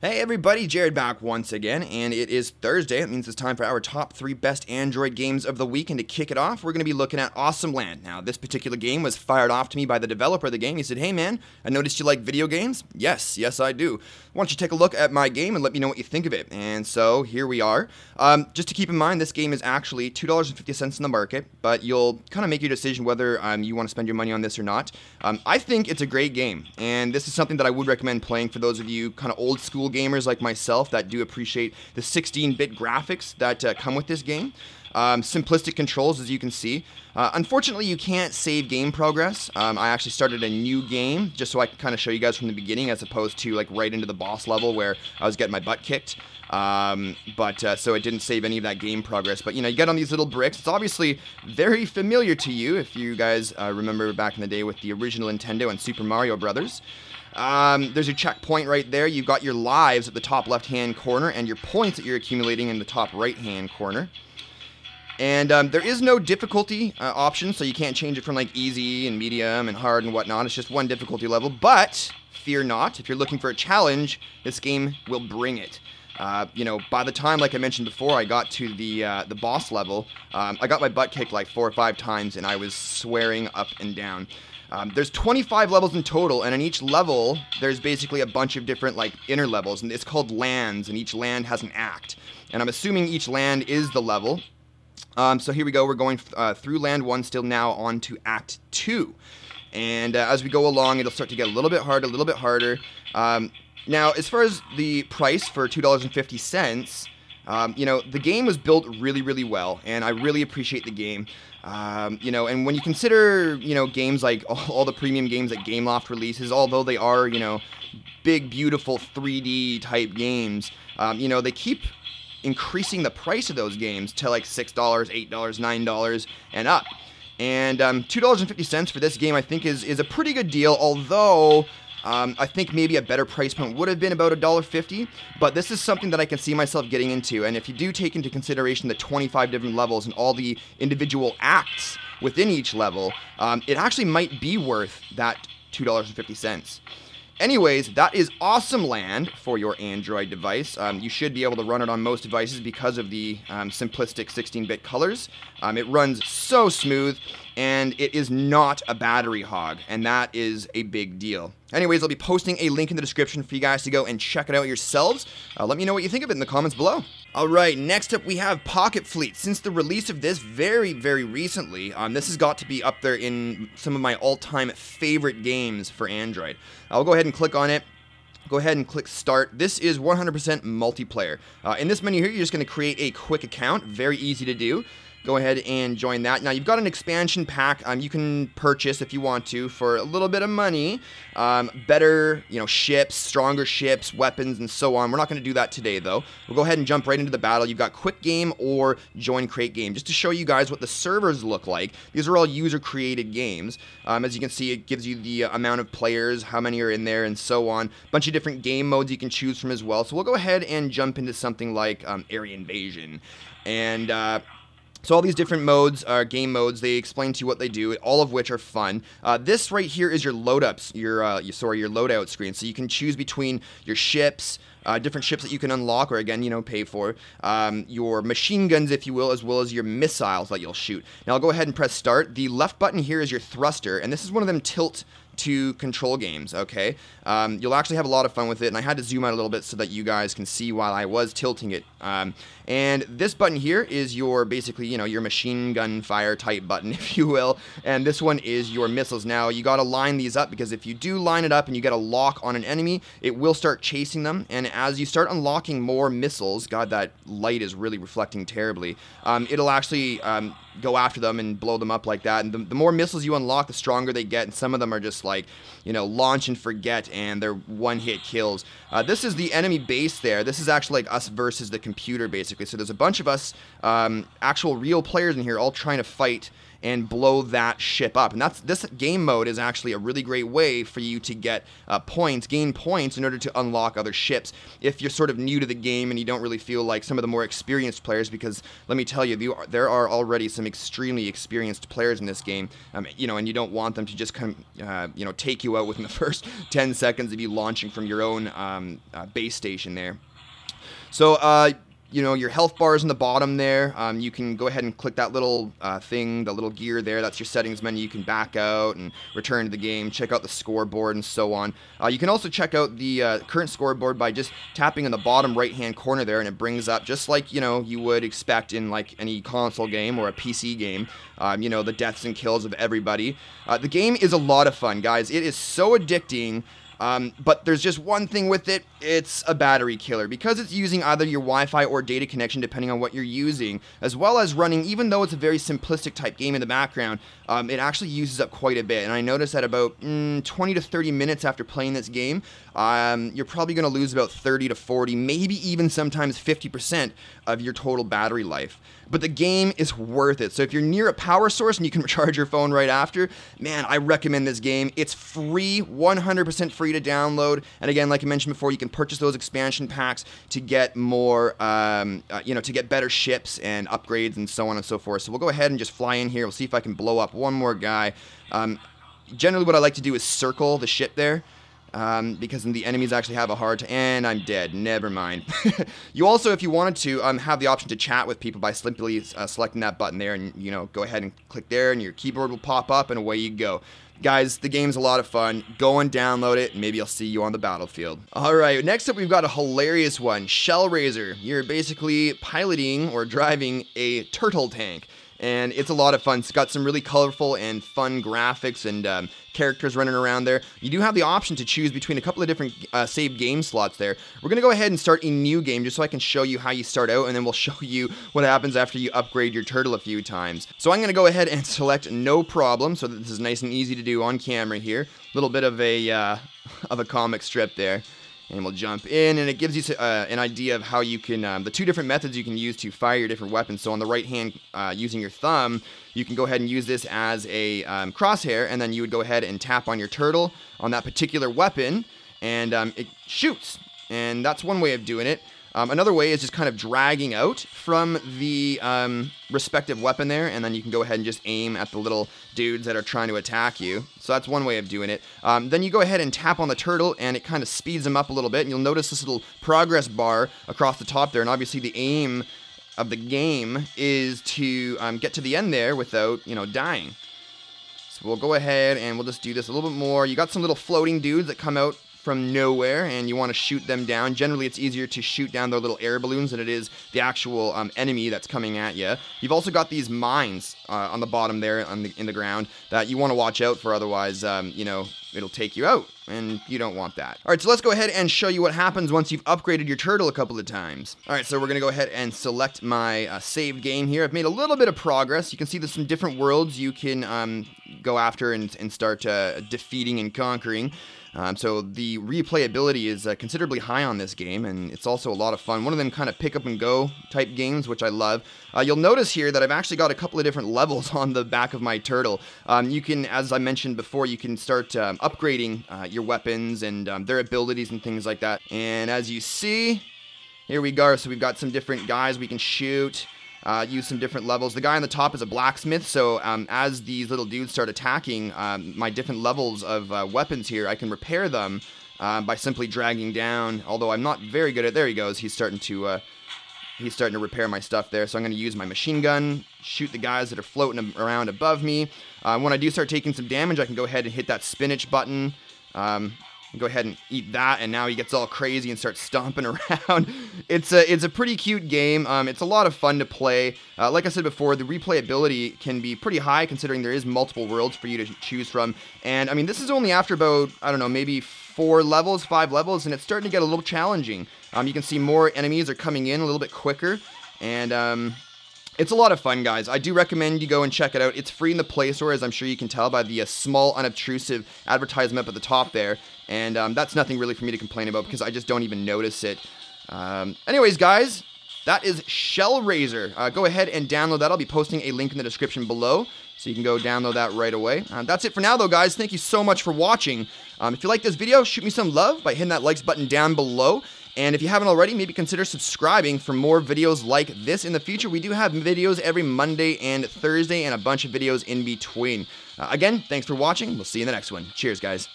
Hey everybody, Jared back once again, and it is Thursday. That means it's time for our top 3 best Android games of the week, and to kick it off, we're going to be looking at Awesome Land. Now, this particular game was fired off to me by the developer of the game. He said, hey man, I noticed you like video games. Yes, I do. Why don't you take a look at my game and let me know what you think of it? And so, here we are. Just to keep in mind, this game is actually $2.50 in the market, but you'll kind of make your decision whether you want to spend your money on this or not. I think it's a great game, and this is something that I would recommend playing for those of you kind of old school gamers like myself that do appreciate the 16-bit graphics that come with this game. Simplistic controls, as you can see. Unfortunately, you can't save game progress. I actually started a new game just so I can kind of show you guys from the beginning, as opposed to like right into the boss level where I was getting my butt kicked. So it didn't save any of that game progress. But you know, you get on these little bricks. It's obviously very familiar to you if you guys remember back in the day with the original Nintendo and Super Mario Brothers. There's your checkpoint right there. You've got your lives at the top left-hand corner and your points that you're accumulating in the top right-hand corner. And there is no difficulty option, so you can't change it from like easy and medium and hard and whatnot. It's just one difficulty level, but fear not. If you're looking for a challenge, this game will bring it. You know, by the time, like I mentioned before, I got to the boss level, I got my butt kicked like 4 or 5 times, and I was swearing up and down. There's 25 levels in total, and in each level, there's basically a bunch of different, like, inner levels, and it's called lands, and each land has an act. And I'm assuming each land is the level. So here we go, we're going through land 1, still now on to act 2. And as we go along, it'll start to get a little bit harder, now, as far as the price for $2.50, you know, the game was built really well, and I really appreciate the game. You know, and when you consider, you know, games like all the premium games that Gameloft releases, although they are, you know, big, beautiful 3D type games, you know, they keep increasing the price of those games to like $6, $8, $9 and up. And $2.50 for this game, I think, is a pretty good deal, although I think maybe a better price point would have been about $1.50, but this is something that I can see myself getting into, and if you do take into consideration the 25 different levels and all the individual acts within each level, it actually might be worth that $2.50. Anyways, that is Awesome Land for your Android device. You should be able to run it on most devices because of the simplistic 16-bit colors. It runs so smooth, and it is not a battery hog, and that is a big deal. Anyways, I'll be posting a link in the description for you guys to go and check it out yourselves. Let me know what you think of it in the comments below. Alright, next up we have Pocket Fleet. Since the release of this very recently, this has got to be up there in some of my all-time favorite games for Android. I'll go ahead and click on it. Go ahead and click Start. This is 100% multiplayer. In this menu here, you're just going to create a quick account. Very easy to do. Go ahead and join that. Now, you've got an expansion pack you can purchase if you want to for a little bit of money. Better, you know, ships, stronger ships, weapons, and so on. We're not going to do that today, though. We'll go ahead and jump right into the battle. You've got Quick Game or Join Crate Game. Just to show you guys what the servers look like. These are all user-created games. As you can see, it gives you the amount of players, how many are in there, and so on. A bunch of different game modes you can choose from as well. So we'll go ahead and jump into something like Area Invasion. And so all these different modes, game modes, they explain to you what they do, all of which are fun. This right here is your load-ups, your loadout screen. So you can choose between your ships, different ships that you can unlock or, again, you know, pay for, your machine guns, if you will, as well as your missiles that you'll shoot. Now I'll go ahead and press Start. The left button here is your thruster, and this is one of them tilt to control games, okay? You'll actually have a lot of fun with it, and I had to zoom out a little bit so that you guys can see while I was tilting it. And this button here is your, basically, you know, your machine gun fire type button, if you will, and this one is your missiles. Now, you gotta line these up, because if you do line it up and you get a lock on an enemy, it will start chasing them, and as you start unlocking more missiles, God, that light is really reflecting terribly, it'll actually go after them and blow them up like that, and the more missiles you unlock, the stronger they get, and some of them are just like, you know, launch and forget, and they're one-hit kills. This is the enemy base there. This is actually like us versus the computer, basically. So there's a bunch of us, actual real players in here, all trying to fight and blow that ship up. And this game mode is actually a really great way for you to get gain points in order to unlock other ships if you're sort of new to the game and you don't really feel like some of the more experienced players, because let me tell you, there are already some extremely experienced players in this game, you know, and you don't want them to just kind of, you know, take you out within the first 10 seconds of you launching from your own base station there. So, you know, your health bar is in the bottom there. You can go ahead and click that little thing, the little gear there. That's your settings menu. You can back out and return to the game, check out the scoreboard and so on. You can also check out the current scoreboard by just tapping in the bottom right-hand corner there, and it brings up, just like, you know, you would expect in like any console game or a PC game, you know, the deaths and kills of everybody. The game is a lot of fun, guys. It is so addicting. But there's just one thing with it, it's a battery killer, because it's using either your Wi-Fi or data connection depending on what you're using, as well as running, even though it's a very simplistic type game in the background, it actually uses up quite a bit. And I noticed that about 20 to 30 minutes after playing this game, you're probably going to lose about 30 to 40, maybe even sometimes 50% of your total battery life. But the game is worth it. So if you're near a power source and you can recharge your phone right after, man, I recommend this game. It's free, 100% free to download. And again, like I mentioned before, you can purchase those expansion packs to get more, you know, to get better ships and upgrades and so on and so forth. So we'll go ahead and just fly in here. We'll see if I can blow up one more guy. Generally, what I like to do is circle the ship there. Because the enemies actually have a hard time, and I'm dead, never mind. You also, if you wanted to, have the option to chat with people by simply selecting that button there, and, you know, go ahead and click there, and your keyboard will pop up, and away you go. Guys, the game's a lot of fun. Go and download it, and maybe I'll see you on the battlefield. Alright, next up we've got a hilarious one, Shellrazer. You're basically piloting or driving a turtle tank. And it's a lot of fun. It's got some really colorful and fun graphics and characters running around there. You do have the option to choose between a couple of different saved game slots there. We're going to go ahead and start a new game just so I can show you how you start out, and then we'll show you what happens after you upgrade your turtle a few times. So I'm going to go ahead and select no problem, so that this is nice and easy to do on camera here. A little bit of a comic strip there. And we'll jump in, and it gives you an idea of how you can, the two different methods you can use to fire your different weapons. So on the right hand, using your thumb, you can go ahead and use this as a crosshair, and then you would go ahead and tap on your turtle on that particular weapon, and it shoots. And that's one way of doing it. Another way is just kind of dragging out from the respective weapon there, and then you can go ahead and just aim at the little dudes that are trying to attack you. So that's one way of doing it. Then you go ahead and tap on the turtle, and it kind of speeds them up a little bit, and you'll notice this little progress bar across the top there, and obviously the aim of the game is to get to the end there without, you know, dying. So we'll go ahead and we'll just do this a little bit more. You got some little floating dudes that come out from nowhere, and you want to shoot them down. Generally, it's easier to shoot down their little air balloons than it is the actual enemy that's coming at you. You've also got these mines on the bottom there in the ground that you want to watch out for, otherwise, you know, it'll take you out, and you don't want that. Alright, so let's go ahead and show you what happens once you've upgraded your turtle a couple of times. Alright, so we're going to go ahead and select my saved game here. I've made a little bit of progress. You can see there's some different worlds you can go after and start defeating and conquering. So the replayability is considerably high on this game, and it's also a lot of fun. One of them kind of pick up and go type games, which I love. You'll notice here that I've actually got a couple of different levels on the back of my turtle. You can, as I mentioned before, you can start upgrading your weapons and their abilities and things like that. And as you see, here we go. So we've got some different guys we can shoot. Use some different levels. The guy on the top is a blacksmith, so as these little dudes start attacking my different levels of weapons here, I can repair them by simply dragging down, although I'm not very good at, there he goes, he's starting to repair my stuff there. So I'm going to use my machine gun, shoot the guys that are floating around above me. When I do start taking some damage, I can go ahead and hit that spinach button. Go ahead and eat that, and now he gets all crazy and starts stomping around. It's a pretty cute game. It's a lot of fun to play. Like I said before, the replayability can be pretty high considering there is multiple worlds for you to choose from. And I mean, this is only after about, I don't know, maybe 5 levels, and it's starting to get a little challenging. You can see more enemies are coming in a little bit quicker, and it's a lot of fun, guys. I do recommend you go and check it out. It's free in the Play Store, as I'm sure you can tell by the small, unobtrusive advertisement up at the top there. And that's nothing really for me to complain about because I just don't even notice it. Anyways, guys, that is Shellrazer. Go ahead and download that. I'll be posting a link in the description below. So you can go download that right away. That's it for now, though, guys. Thank you so much for watching. If you like this video, shoot me some love by hitting that likes button down below. And if you haven't already, maybe consider subscribing for more videos like this in the future. We do have videos every Monday and Thursday and a bunch of videos in between. Again, thanks for watching. We'll see you in the next one. Cheers, guys.